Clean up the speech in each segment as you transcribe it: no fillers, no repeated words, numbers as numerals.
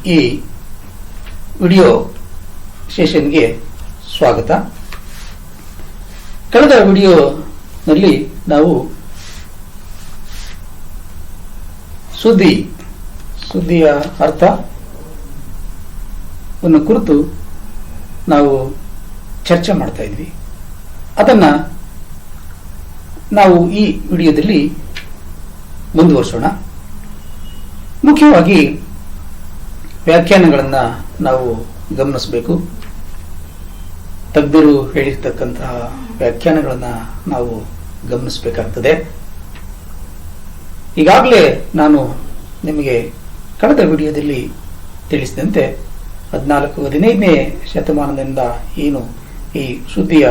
ಈ ವಿಡಿಯೋ ಸೆಷನ್ಗೆ ಸ್ವಾಗತ. ಕಳೆದ ವಿಡಿಯೋನಲ್ಲಿ ನಾವು ಸುದ್ದಿಯ ಅರ್ಥವನ್ನು ಕುರಿತು ನಾವು ಚರ್ಚೆ ಮಾಡ್ತಾ ಇದ್ವಿ. ಅದನ್ನ ನಾವು ಈ ವಿಡಿಯೋದಲ್ಲಿ ಮುಂದುವರಿಸೋಣ. ಮುಖ್ಯವಾಗಿ ವ್ಯಾಖ್ಯಾನಗಳನ್ನು ನಾವು ಗಮನಿಸಬೇಕು. ತಜ್ಞರು ಹೇಳಿರ್ತಕ್ಕಂತಹ ವ್ಯಾಖ್ಯಾನಗಳನ್ನು ನಾವು ಗಮನಿಸಬೇಕಾಗ್ತದೆ. ಈಗಾಗಲೇ ನಾನು ನಿಮಗೆ ಕಳೆದ ವಿಡಿಯೋದಲ್ಲಿ ತಿಳಿಸಿದಂತೆ 14-15ನೇ ಶತಮಾನದಿಂದ ಏನು ಈ ಸುದ್ದಿಯ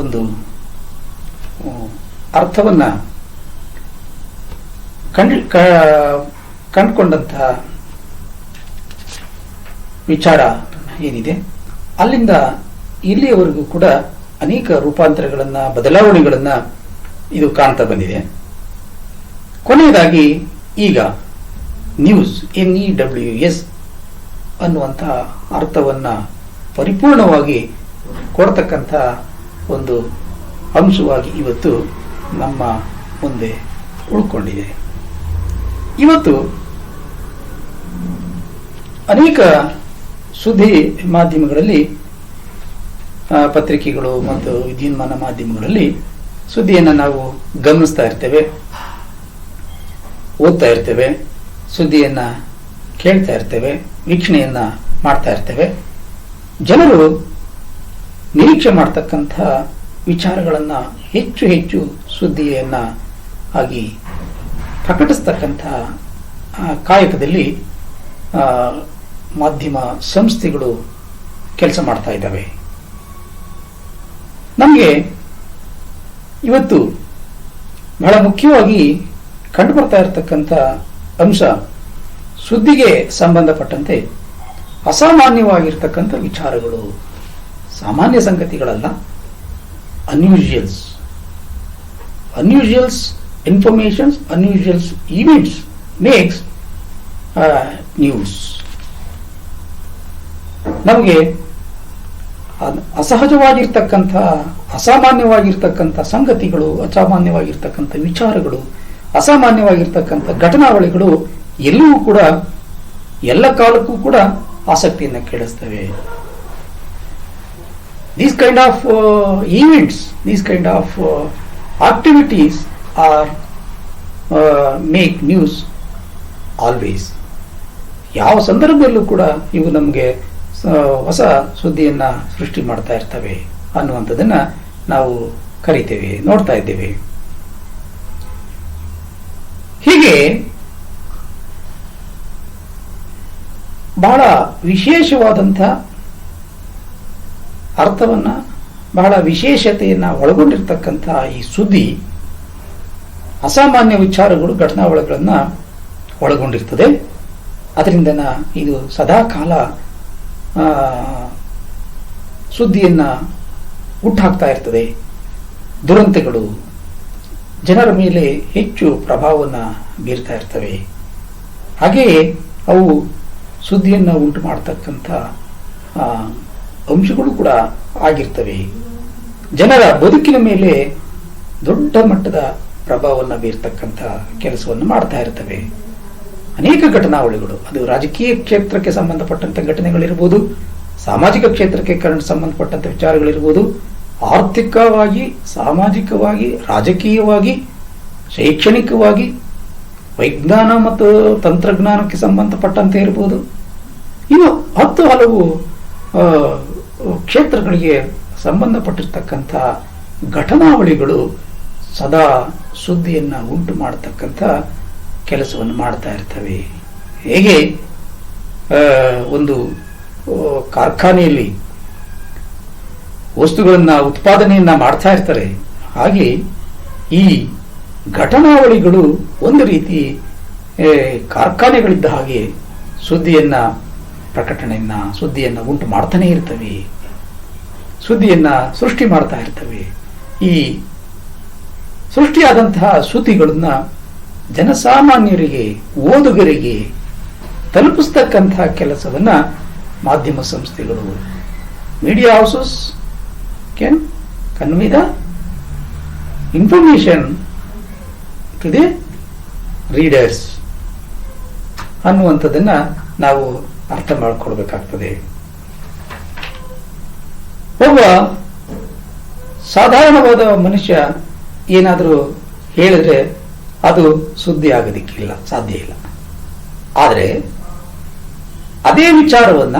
ಒಂದು ಅರ್ಥವನ್ನ ಕಂಡುಕೊಂಡಂತಹ ವಿಚಾರ ಏನಿದೆ, ಅಲ್ಲಿಂದ ಇಲ್ಲಿಯವರೆಗೂ ಕೂಡ ಅನೇಕ ರೂಪಾಂತರಗಳನ್ನ, ಬದಲಾವಣೆಗಳನ್ನ ಇದು ಕಾಣ್ತಾ ಬಂದಿದೆ. ಕೊನೆಯದಾಗಿ ಈಗ ನ್ಯೂಸ್, NEWS ಅನ್ನುವಂತಹ ಅರ್ಥವನ್ನ ಪರಿಪೂರ್ಣವಾಗಿ ಕೊಡ್ತಕ್ಕಂಥ ಒಂದು ಅಂಶವಾಗಿ ಇವತ್ತು ನಮ್ಮ ಮುಂದೆ ಉಳ್ಕೊಂಡಿದೆ. ಇವತ್ತು ಅನೇಕ ಸುದ್ದಿ ಮಾಧ್ಯಮಗಳಲ್ಲಿ, ಪತ್ರಿಕೆಗಳು ಮತ್ತು ವಿದ್ಯುನ್ಮಾನ ಮಾಧ್ಯಮಗಳಲ್ಲಿ ಸುದ್ದಿಯನ್ನು ನಾವು ಗಮನಿಸ್ತಾ ಇರ್ತೇವೆ, ಓದ್ತಾ ಇರ್ತೇವೆ, ಸುದ್ದಿಯನ್ನ ಕೇಳ್ತಾ ಇರ್ತೇವೆ, ವೀಕ್ಷಣೆಯನ್ನ ಮಾಡ್ತಾ ಇರ್ತೇವೆ. ಜನರು ನಿರೀಕ್ಷೆ ಮಾಡ್ತಕ್ಕಂಥ ವಿಚಾರಗಳನ್ನ ಹೆಚ್ಚು ಹೆಚ್ಚು ಸುದ್ದಿಯನ್ನ ಆಗಿ ಪ್ರಕಟಿಸ್ತಕ್ಕಂಥ ಕಾಯಕದಲ್ಲಿ ಮಾಧ್ಯಮ ಸಂಸ್ಥೆಗಳು ಕೆಲಸ ಮಾಡ್ತಾ ಇದ್ದಾವೆ. ನಮಗೆ ಇವತ್ತು ಬಹಳ ಮುಖ್ಯವಾಗಿ ಕಂಡುಬರ್ತಾ ಇರತಕ್ಕಂಥ ಅಂಶ, ಸುದ್ದಿಗೆ ಸಂಬಂಧಪಟ್ಟಂತೆ ಅಸಾಮಾನ್ಯವಾಗಿರ್ತಕ್ಕಂಥ ವಿಚಾರಗಳು, ಸಾಮಾನ್ಯ ಸಂಗತಿಗಳಲ್ಲ, ಅನ್ಯೂಶುವಲ್ಸ್ ಇನ್ಫಾರ್ಮೇಶನ್ಸ್, ಅನ್ಯೂಶುವಲ್ಸ್ ಈವೆಂಟ್ಸ್ ಮೇಕ್ಸ್ ನ್ಯೂಸ್. ನಮಗೆ ಅಸಹಜವಾಗಿರ್ತಕ್ಕಂಥ, ಅಸಾಮಾನ್ಯವಾಗಿರ್ತಕ್ಕಂಥ ಸಂಗತಿಗಳು, ಅಸಾಮಾನ್ಯವಾಗಿರ್ತಕ್ಕಂಥ ವಿಚಾರಗಳು, ಅಸಾಮಾನ್ಯವಾಗಿರ್ತಕ್ಕಂಥ ಘಟನಾವಳಿಗಳು ಎಲ್ಲವೂ ಕೂಡ ಎಲ್ಲ ಕಾಲಕ್ಕೂ ಕೂಡ ಆಸಕ್ತಿಯನ್ನು ಕೆಡಿಸ್ತವೆ. These kind of events, these kind of activities are make news always. ಯಾವ ಸಂದರ್ಭದಲ್ಲೂ ಕೂಡ ಇವು ನಮಗೆ ಹೊಸ ಸುದ್ದಿಯನ್ನ ಸೃಷ್ಟಿ ಮಾಡ್ತಾ ಇರ್ತವೆ ಅನ್ನುವಂಥದ್ದನ್ನ ನಾವು ಕರಿತೇವೆ, ನೋಡ್ತಾ ಇದ್ದೇವೆ. ಹೀಗೆ ಬಹಳ ವಿಶೇಷವಾದಂಥ ಅರ್ಥವನ್ನ, ಬಹಳ ವಿಶೇಷತೆಯನ್ನ ಒಳಗೊಂಡಿರ್ತಕ್ಕಂಥ ಈ ಸುದ್ದಿ ಅಸಾಮಾನ್ಯ ವಿಚಾರಗಳು, ಘಟನಾವಳಿಗಳನ್ನ ಒಳಗೊಂಡಿರ್ತದೆ. ಅದರಿಂದ ಇದು ಸದಾ ಕಾಲ ಸುದ್ದಿಯನ್ನ ಹುಟ್ಟಾಕ್ತಾ ಇರ್ತದೆ. ದುರಂತಗಳು ಜನರ ಮೇಲೆ ಹೆಚ್ಚು ಪ್ರಭಾವವನ್ನು ಬೀರ್ತಾ ಇರ್ತವೆ. ಹಾಗೆಯೇ ಅವು ಸುದ್ದಿಯನ್ನ ಉಂಟು ಮಾಡತಕ್ಕಂಥ ಅಂಶಗಳು ಕೂಡ ಆಗಿರ್ತವೆ. ಜನರ ಬದುಕಿನ ಮೇಲೆ ದೊಡ್ಡ ಮಟ್ಟದ ಪ್ರಭಾವವನ್ನು ಬೀರ್ತಕ್ಕಂಥ ಕೆಲಸವನ್ನು ಮಾಡ್ತಾ ಇರ್ತವೆ. ಅನೇಕ ಘಟನಾವಳಿಗಳು, ಅದು ರಾಜಕೀಯ ಕ್ಷೇತ್ರಕ್ಕೆ ಸಂಬಂಧಪಟ್ಟಂತ ಘಟನೆಗಳಿರ್ಬೋದು, ಸಾಮಾಜಿಕ ಕ್ಷೇತ್ರಕ್ಕೆ ಸಂಬಂಧಪಟ್ಟಂತ ವಿಚಾರಗಳಿರ್ಬೋದು, ಆರ್ಥಿಕವಾಗಿ, ಸಾಮಾಜಿಕವಾಗಿ, ರಾಜಕೀಯವಾಗಿ, ಶೈಕ್ಷಣಿಕವಾಗಿ, ವಿಜ್ಞಾನ ಮತ್ತು ತಂತ್ರಜ್ಞಾನಕ್ಕೆ ಸಂಬಂಧಪಟ್ಟಂತೆ ಇರ್ಬೋದು. ಇನ್ನು 10 ಹಲವು ಕ್ಷೇತ್ರಗಳಿಗೆ ಸಂಬಂಧಪಟ್ಟಿರ್ತಕ್ಕಂಥ ಘಟನಾವಳಿಗಳು ಸದಾ ಸುದ್ದಿಯನ್ನ ಉಂಟು ಮಾಡತಕ್ಕಂಥ ಕೆಲಸವನ್ನು ಮಾಡ್ತಾ ಇರ್ತವೆ. ಹೇಗೆ ಒಂದು ಕಾರ್ಖಾನೆಯಲ್ಲಿ ವಸ್ತುಗಳನ್ನ ಉತ್ಪಾದನೆಯನ್ನ ಮಾಡ್ತಾ ಇರ್ತಾರೆ, ಹಾಗೆ ಈ ಘಟನಾವಳಿಗಳು ಒಂದು ರೀತಿ ಕಾರ್ಖಾನೆಗಳಿದ್ದ ಹಾಗೆ ಸುದ್ದಿಯನ್ನ, ಪ್ರಕಟಣೆಯನ್ನ, ಸುದ್ದಿಯನ್ನ ಉಂಟು ಮಾಡ್ತಾನೆ ಇರ್ತವೆ, ಸುದ್ದಿಯನ್ನ ಸೃಷ್ಟಿ ಮಾಡ್ತಾ ಇರ್ತವೆ. ಈ ಸೃಷ್ಟಿಯಾದಂತಹ ಸುದ್ದಿಗಳನ್ನ ಜನಸಾಮಾನ್ಯರಿಗೆ, ಓದುಗರಿಗೆ ತಲುಪಿಸ್ತಕ್ಕಂತಹ ಕೆಲಸವನ್ನ ಮಾಧ್ಯಮ ಸಂಸ್ಥೆಗಳು, media houses can convey the information to the readers ಅನ್ನುವಂಥದ್ದನ್ನ ನಾವು ಅರ್ಥ ಮಾಡಿಕೊಡ್ಬೇಕಾಗ್ತದೆ. ಒಬ್ಬ ಸಾಧಾರಣವಾದ ಮನುಷ್ಯ ಏನಾದರೂ ಹೇಳಿದ್ರೆ ಅದು ಸುದ್ದಿ ಆಗೋದಿಕ್ಕಿಲ್ಲ, ಸಾಧ್ಯ ಇಲ್ಲ. ಆದರೆ ಅದೇ ವಿಚಾರವನ್ನ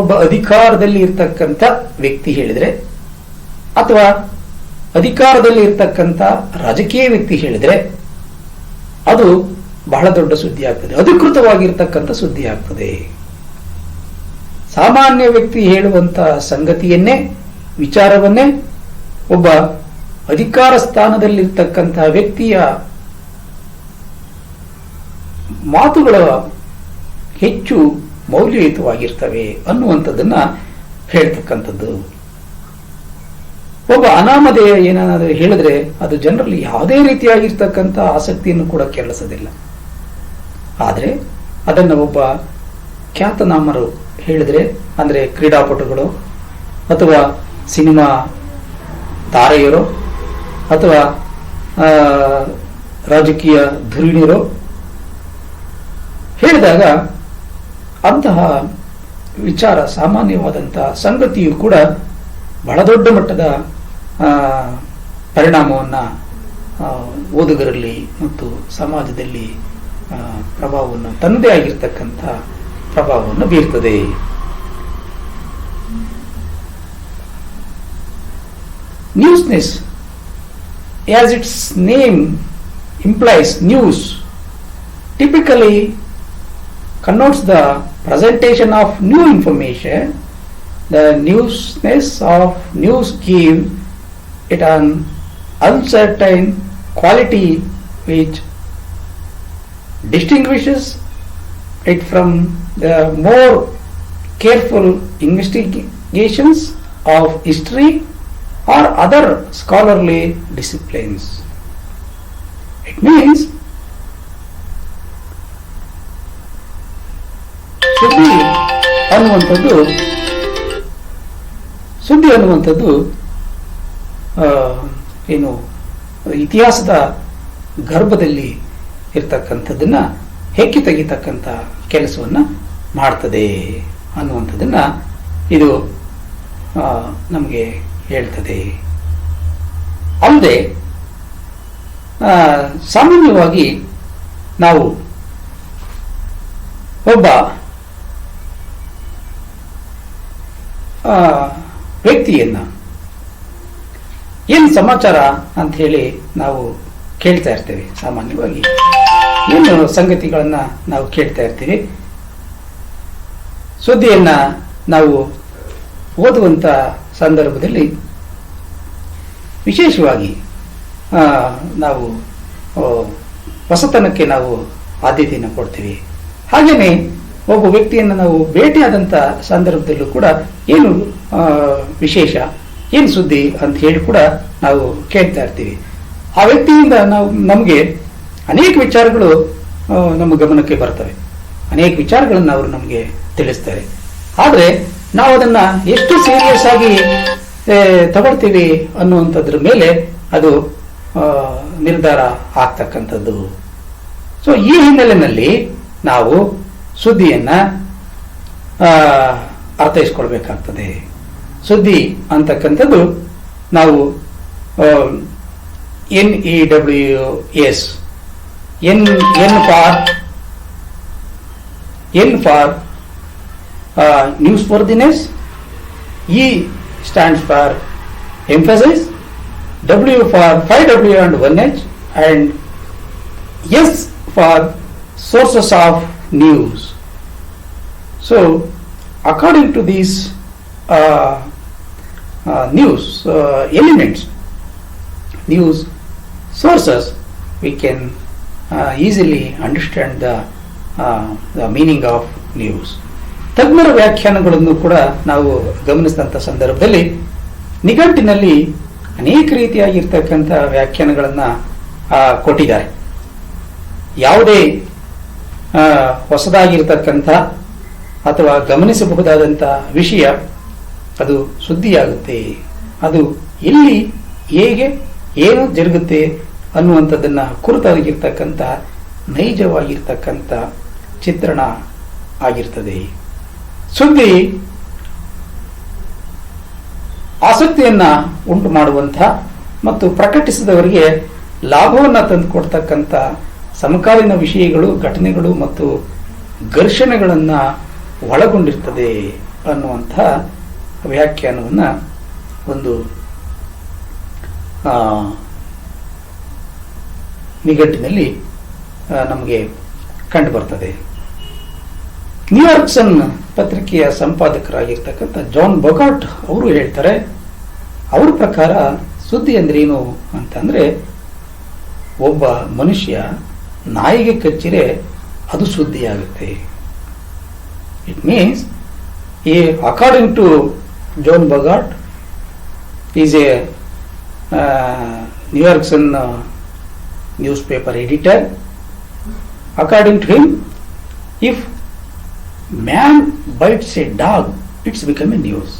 ಒಬ್ಬ ಅಧಿಕಾರದಲ್ಲಿ ಇರ್ತಕ್ಕಂಥ ವ್ಯಕ್ತಿ ಹೇಳಿದ್ರೆ, ಅಥವಾ ಅಧಿಕಾರದಲ್ಲಿ ಇರ್ತಕ್ಕಂಥ ರಾಜಕೀಯ ವ್ಯಕ್ತಿ ಹೇಳಿದ್ರೆ ಅದು ಬಹಳ ದೊಡ್ಡ ಸುದ್ದಿ ಆಗ್ತದೆ, ಅಧಿಕೃತವಾಗಿರ್ತಕ್ಕಂಥ ಸುದ್ದಿ ಆಗ್ತದೆ. ಸಾಮಾನ್ಯ ವ್ಯಕ್ತಿ ಹೇಳುವಂತ ಸಂಗತಿಯನ್ನೇ, ವಿಚಾರವನ್ನೇ ಒಬ್ಬ ಅಧಿಕಾರ ಸ್ಥಾನದಲ್ಲಿರ್ತಕ್ಕಂಥ ವ್ಯಕ್ತಿಯ ಮಾತುಗಳ ಹೆಚ್ಚು ಮೌಲ್ಯಯುತವಾಗಿರ್ತವೆ ಅನ್ನುವಂಥದ್ದನ್ನ ಹೇಳ್ತಕ್ಕಂಥದ್ದು. ಒಬ್ಬ ಅನಾಮಧೇಯ ಏನಾದರೂ ಹೇಳಿದ್ರೆ ಅದು ಜನರಲ್ಲಿ ಯಾವುದೇ ರೀತಿಯಾಗಿರ್ತಕ್ಕಂಥ ಆಸಕ್ತಿಯನ್ನು ಕೂಡ ಕೆರಳಿಸೋದಿಲ್ಲ. ಆದರೆ ಅದನ್ನು ಒಬ್ಬ ಖ್ಯಾತನಾಮರು ಹೇಳಿದ್ರೆ, ಅಂದರೆ ಕ್ರೀಡಾಪಟುಗಳು ಅಥವಾ ಸಿನಿಮಾ ತಾರೆಯರು ಅಥವಾ ರಾಜಕೀಯ ಧುರೀಣರು ಹೇಳಿದಾಗ ಅಂತಹ ವಿಚಾರ, ಸಾಮಾನ್ಯವಾದಂತಹ ಸಂಗತಿಯು ಕೂಡ ಬಹಳ ದೊಡ್ಡ ಮಟ್ಟದ ಪರಿಣಾಮವನ್ನು ಓದುಗರಲ್ಲಿ ಮತ್ತು ಸಮಾಜದಲ್ಲಿ ಪ್ರಭಾವವನ್ನು, ತನ್ನದೇ ಆಗಿರ್ತಕ್ಕಂಥ ಪ್ರಭಾವವನ್ನು ಬೀರ್ತದೆ. ನ್ಯೂಸ್ನೆಸ್, as its name implies, news typically connotes the presentation of new information. The newsness of news give it an uncertain quality which distinguishes it from the more careful investigations of history or other scholarly disciplines. It means ಸುದ್ದಿ ಅನ್ನುವಂಥದ್ದು ಏನು ಇತಿಹಾಸದ ಗರ್ಭದಲ್ಲಿ ಇರ್ತಕ್ಕಂಥದ್ದನ್ನ ಹೆಕ್ಕಿ ತೆಗಿತಕ್ಕಂಥ ಕೆಲಸವನ್ನ ಮಾಡ್ತದೆ ಅನ್ನುವಂಥದ್ದನ್ನ ಇದು ನಮಗೆ ಹೇಳ್ತದೆ. ಅಲ್ಲದೆ ಸಾಮಾನ್ಯವಾಗಿ ನಾವು ಒಬ್ಬ ವ್ಯಕ್ತಿಯನ್ನ ಏನು ಸಮಾಚಾರ ಅಂತ ಹೇಳಿ ನಾವು ಕೇಳ್ತಾ ಇರ್ತೇವೆ. ಸಾಮಾನ್ಯವಾಗಿ ಏನು ಸಂಗತಿಗಳನ್ನ ನಾವು ಕೇಳ್ತಾ ಇರ್ತೀವಿ. ಸುದ್ದಿಯನ್ನ ನಾವು ಓದುವಂತ ಸಂದರ್ಭದಲ್ಲಿ ವಿಶೇಷವಾಗಿ ನಾವು ಹೊಸತನಕ್ಕೆ ನಾವು ಆದ್ಯತೆಯನ್ನು ಕೊಡ್ತೀವಿ. ಹಾಗೇನೆ ಒಬ್ಬ ವ್ಯಕ್ತಿಯನ್ನು ನಾವು ಭೇಟಿಯಾದಂಥ ಸಂದರ್ಭದಲ್ಲೂ ಕೂಡ ಏನು ವಿಶೇಷ, ಏನು ಸುದ್ದಿ ಅಂತ ಹೇಳಿ ಕೂಡ ನಾವು ಕೇಳ್ತಾ ಇರ್ತೀವಿ. ಆ ವ್ಯಕ್ತಿಯಿಂದ ನಮಗೆ ಅನೇಕ ವಿಚಾರಗಳು ನಮ್ಮ ಗಮನಕ್ಕೆ ಬರ್ತವೆ, ಅನೇಕ ವಿಚಾರಗಳನ್ನು ಅವರು ನಮಗೆ ತಿಳಿಸ್ತಾರೆ. ಆದರೆ ನಾವು ಅದನ್ನ ಎಷ್ಟು ಸೀರಿಯಸ್ ಆಗಿ ತಗೊಳ್ತೀವಿ ಅನ್ನುವಂಥದ್ರ ಮೇಲೆ ಅದು ನಿರ್ಧಾರ ಆಗ್ತಕ್ಕಂಥದ್ದು. ಸೊ ಈ ಹಿನ್ನೆಲೆಯಲ್ಲಿ ನಾವು ಸುದ್ದಿಯನ್ನ ಅರ್ಥೈಸ್ಕೊಳ್ಬೇಕಾಗ್ತದೆ. ಸುದ್ದಿ ಅಂತಕ್ಕಂಥದ್ದು ನಾವು NEWS, N for newsworthiness, E stands for emphasis, W for 5W and 1H, and S for sources of news. So according to these news elements, news sources, we can easily understand the meaning of news. ತಜ್ಞರ ವ್ಯಾಖ್ಯಾನಗಳನ್ನು ಕೂಡ ನಾವು ಗಮನಿಸಿದಂಥ ಸಂದರ್ಭದಲ್ಲಿ ನಿಘಂಟಿನಲ್ಲಿ ಅನೇಕ ರೀತಿಯಾಗಿರ್ತಕ್ಕಂಥ ವ್ಯಾಖ್ಯಾನಗಳನ್ನ ಕೊಟ್ಟಿದ್ದಾರೆ. ಯಾವುದೇ ಹೊಸದಾಗಿರ್ತಕ್ಕಂಥ ಅಥವಾ ಗಮನಿಸಬಹುದಾದಂಥ ವಿಷಯ ಅದು ಸುದ್ದಿಯಾಗುತ್ತೆ. ಅದು ಎಲ್ಲಿ ಹೇಗೆ ಏನು ಜರುಗುತ್ತೆ ಅನ್ನುವಂಥದ್ದನ್ನ ಕುರಿತಾಗಿರ್ತಕ್ಕಂಥ ನೈಜವಾಗಿರ್ತಕ್ಕಂಥ ಚಿತ್ರಣ ಆಗಿರ್ತದೆ. ಸುದ್ದಿ ಆಸಕ್ತಿಯನ್ನ ಉಂಟು ಮಾಡುವಂಥ ಮತ್ತು ಪ್ರಕಟಿಸಿದವರಿಗೆ ಲಾಭವನ್ನು ತಂದುಕೊಡ್ತಕ್ಕಂಥ ಸಮಕಾಲೀನ ವಿಷಯಗಳು, ಘಟನೆಗಳು ಮತ್ತು ಘರ್ಷಣೆಗಳನ್ನ ಒಳಗೊಂಡಿರ್ತದೆ ಅನ್ನುವಂಥ ವ್ಯಾಖ್ಯಾನವನ್ನ ಒಂದು ನಿಘಂಟಿನಲ್ಲಿ ನಮಗೆ ಕಂಡು ಬರ್ತದೆ. ನ್ಯೂಯಾರ್ಕ್ ಸನ್ ಪತ್ರಿಕೆಯ ಸಂಪಾದಕರಾಗಿರ್ತಕ್ಕಂಥ ಜಾನ್ ಬೊಗಾಟ್ ಅವರು ಹೇಳ್ತಾರೆ, ಅವ್ರ ಪ್ರಕಾರ ಸುದ್ದಿ ಅಂದ್ರೇನು ಅಂತಂದ್ರೆ, ಒಬ್ಬ ಮನುಷ್ಯ ನಾಯಿಗೆ ಕಚ್ಚಿರೆ ಅದು ಸುದ್ದಿಯಾಗುತ್ತೆ. It means according to John Bogart is a New York Sun newspaper editor. According to him, if man bites a dog, it's become a news.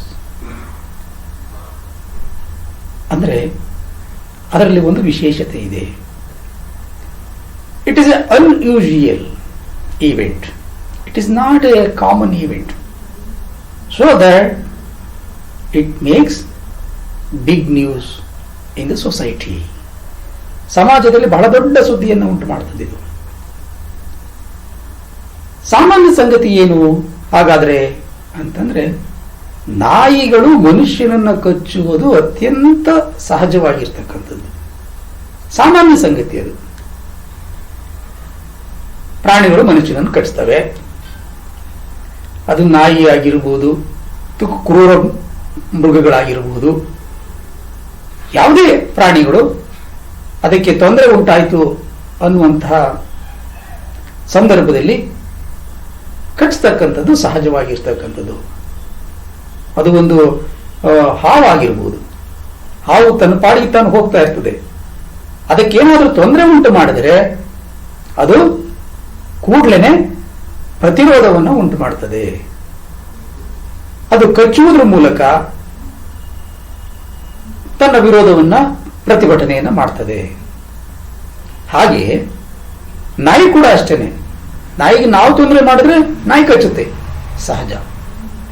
ಅಂದ್ರೆ ಅದರಲ್ಲಿ ಒಂದು ವಿಶೇಷತೆ ಇದೆ. It is an unusual event. It is not a common event. So that it makes big news in the society. ಸಮಾಜದಲ್ಲಿ ಬಹಳ ದೊಡ್ಡ ಸುದ್ದಿಯನ್ನು ಉಂಟು ಮಾಡ್ತದೆ ಇದು. ಸಾಮಾನ್ಯ ಸಂಗತಿ ಏನು ಹಾಗಾದ್ರೆ ಅಂತಂದ್ರೆ, ನಾಯಿಗಳು ಮನುಷ್ಯನನ್ನ ಕಚ್ಚುವುದು ಅತ್ಯಂತ ಸಹಜವಾಗಿರ್ತಕ್ಕಂಥದ್ದು, ಸಾಮಾನ್ಯ ಸಂಗತಿ ಅದು. ಪ್ರಾಣಿಗಳು ಮನುಷ್ಯನನ್ನು ಕಚ್ತವೆ. ಅದು ನಾಯಿ ಆಗಿರಬಹುದು, ಕ್ರೂರ ಮೃಗಗಳಾಗಿರಬಹುದು, ಯಾವುದೇ ಪ್ರಾಣಿಗಳು ಅದಕ್ಕೆ ತೊಂದರೆ ಉಂಟಾಯಿತು ಅನ್ನುವಂತಹ ಸಂದರ್ಭದಲ್ಲಿ ಕಚ್ಚತಕ್ಕಂಥದ್ದು ಸಹಜವಾಗಿರ್ತಕ್ಕಂಥದ್ದು. ಅದು ಒಂದು ಹಾವಾಗಿರ್ಬೋದು. ಹಾವು ತನ್ನ ಪಾಡಿಗೆ ತಾನು ಹೋಗ್ತಾ ಇರ್ತದೆ. ಅದಕ್ಕೇನಾದ್ರೂ ತೊಂದರೆ ಉಂಟು ಮಾಡಿದರೆ ಅದು ಕೂಡಲೇ ಪ್ರತಿರೋಧವನ್ನು ಉಂಟು ಮಾಡ್ತದೆ. ಅದು ಕಚ್ಚುವುದರ ಮೂಲಕ ತನ್ನ ವಿರೋಧವನ್ನ, ಪ್ರತಿಭಟನೆಯನ್ನು ಮಾಡ್ತದೆ. ಹಾಗೆ ನಾಯಿ ಕೂಡ ಅಷ್ಟೇನೆ. ನಾಯಿಗೆ ನಾವು ತೊಂದರೆ ಮಾಡಿದ್ರೆ ನಾಯಿ ಕಚ್ಚುತ್ತೆ, ಸಹಜ.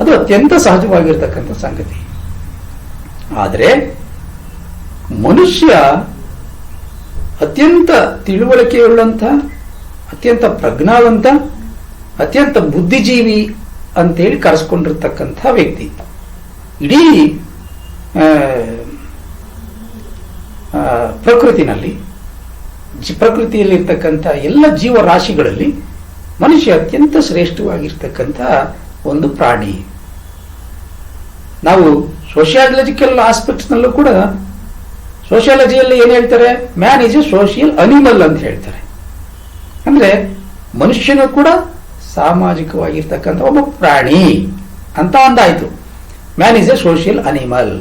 ಅದು ಅತ್ಯಂತ ಸಹಜವಾಗಿರ್ತಕ್ಕಂಥ ಸಂಗತಿ. ಆದರೆ ಮನುಷ್ಯ ಅತ್ಯಂತ ತಿಳುವಳಿಕೆಯುಳ್ಳಂಥ, ಅತ್ಯಂತ ಪ್ರಜ್ಞಾವಂತ, ಅತ್ಯಂತ ಬುದ್ಧಿಜೀವಿ ಅಂತೇಳಿ ಕರೆಸ್ಕೊಂಡಿರ್ತಕ್ಕಂಥ ವ್ಯಕ್ತಿ. ಇಡೀ ಪ್ರಕೃತಿಯಲ್ಲಿರ್ತಕ್ಕಂಥ ಎಲ್ಲ ಜೀವರಾಶಿಗಳಲ್ಲಿ ಮನುಷ್ಯ ಅತ್ಯಂತ ಶ್ರೇಷ್ಠವಾಗಿರ್ತಕ್ಕಂಥ ಒಂದು ಪ್ರಾಣಿ. ನಾವು ಸೋಷಿಯಾಲಜಿಕಲ್ ಆಸ್ಪೆಕ್ಟ್ಸ್ ನಲ್ಲೂ ಕೂಡ, ಸೋಷಿಯಾಲಜಿಯಲ್ಲಿ ಏನ್ ಹೇಳ್ತಾರೆ, man is a social animal ಅಂತ ಹೇಳ್ತಾರೆ. ಅಂದ್ರೆ ಮನುಷ್ಯನು ಕೂಡ ಸಾಮಾಜಿಕವಾಗಿರ್ತಕ್ಕಂಥ ಒಬ್ಬ ಪ್ರಾಣಿ ಅಂತ ಅಂದಾಯ್ತು. Man is a social animal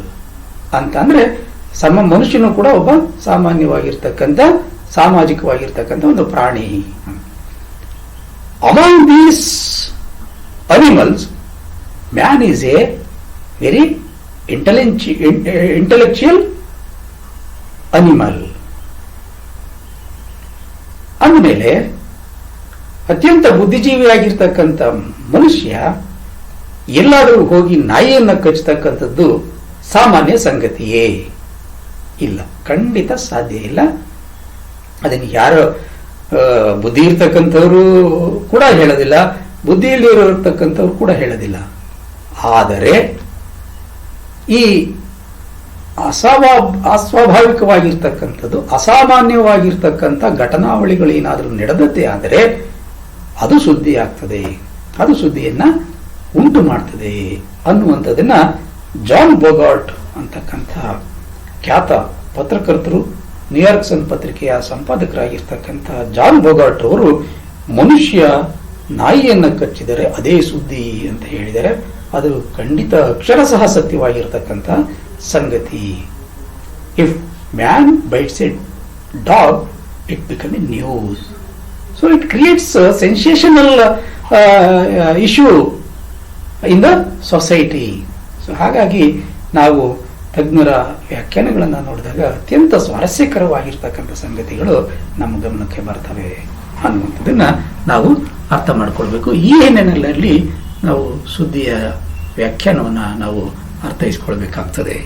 ಅಂತ ಅಂದ್ರೆ ಮನುಷ್ಯನು ಕೂಡ ಒಬ್ಬ ಸಾಮಾನ್ಯವಾಗಿರ್ತಕ್ಕಂಥ, ಸಾಮಾಜಿಕವಾಗಿರ್ತಕ್ಕಂಥ ಒಂದು ಪ್ರಾಣಿ. Among these animals, man is a very intellectual animal. ಅಂದಮೇಲೆ ಅತ್ಯಂತ ಬುದ್ಧಿಜೀವಿಯಾಗಿರ್ತಕ್ಕಂಥ ಮನುಷ್ಯ ಎಲ್ಲಾದರೂ ಹೋಗಿ ನಾಯಿಯನ್ನ ಕಚ್ಚತಕ್ಕಂಥದ್ದು ಸಾಮಾನ್ಯ ಸಂಗತಿಯೇ ಇಲ್ಲ, ಖಂಡಿತ ಸಾಧ್ಯ ಇಲ್ಲ. ಅದನ್ನು ಯಾರು ಬುದ್ಧಿ ಇರ್ತಕ್ಕಂಥವ್ರು ಕೂಡ ಹೇಳೋದಿಲ್ಲ, ಬುದ್ಧಿ ಇಲ್ಲಿರತಕ್ಕಂಥವ್ರು ಕೂಡ ಹೇಳೋದಿಲ್ಲ. ಆದರೆ ಈ ಅಸ್ವಾಭಾವಿಕವಾಗಿರ್ತಕ್ಕಂಥದ್ದು, ಅಸಾಮಾನ್ಯವಾಗಿರ್ತಕ್ಕಂಥ ಘಟನಾವಳಿಗಳೇನಾದರೂ ನಡೆದದ್ದೇ ಆದರೆ ಅದು ಸುದ್ದಿ ಆಗ್ತದೆ, ಅದು ಸುದ್ದಿಯನ್ನ ಉಂಟು ಮಾಡ್ತದೆ ಅನ್ನುವಂಥದ್ದನ್ನ ಜಾನ್ ಬೊಗಾಟ್ ಅಂತಕ್ಕಂಥ ಖ್ಯಾತ ಪತ್ರಕರ್ತರು, ನ್ಯೂಯಾರ್ಕ್ ಸನ್ ಪತ್ರಿಕೆಯ ಸಂಪಾದಕರಾಗಿರ್ತಕ್ಕಂಥ ಜಾನ್ ಬೊಗಾಟ್ ಅವರು ಮನುಷ್ಯ ನಾಯಿಯನ್ನ ಕಚ್ಚಿದರೆ ಅದೇ ಸುದ್ದಿ ಅಂತ ಹೇಳಿದರೆ ಅದು ಖಂಡಿತ ಅಕ್ಷರಶಃ ಸತ್ಯವಾಗಿರ್ತಕ್ಕಂಥ ಸಂಗತಿ. If man bites A dog, it become A news. So it creates sensational issue in the society. So ಹಾಗಾಗಿ ನಾವು ತಜ್ಞರ ವ್ಯಾಖ್ಯಾನಗಳನ್ನು ನೋಡಿದಾಗ ಅತ್ಯಂತ ಸ್ವಾರಸ್ಯಕರವಾಗಿರ್ತಕ್ಕಂಥ ಸಂಗತಿಗಳು ನಮ್ಮ ಗಮನಕ್ಕೆ ಬರ್ತವೆ ಅನ್ನುವಂಥದ್ದನ್ನ ನಾವು ಅರ್ಥ ಮಾಡ್ಕೊಳ್ಬೇಕು. ಈ ಹಿನ್ನೆಲೆಯಲ್ಲಿ ನಾವು ಸುದ್ದಿಯ ವ್ಯಾಖ್ಯಾನವನ್ನು ನಾವು ಅರ್ಥೈಸ್ಕೊಳ್ಬೇಕಾಗ್ತದೆ.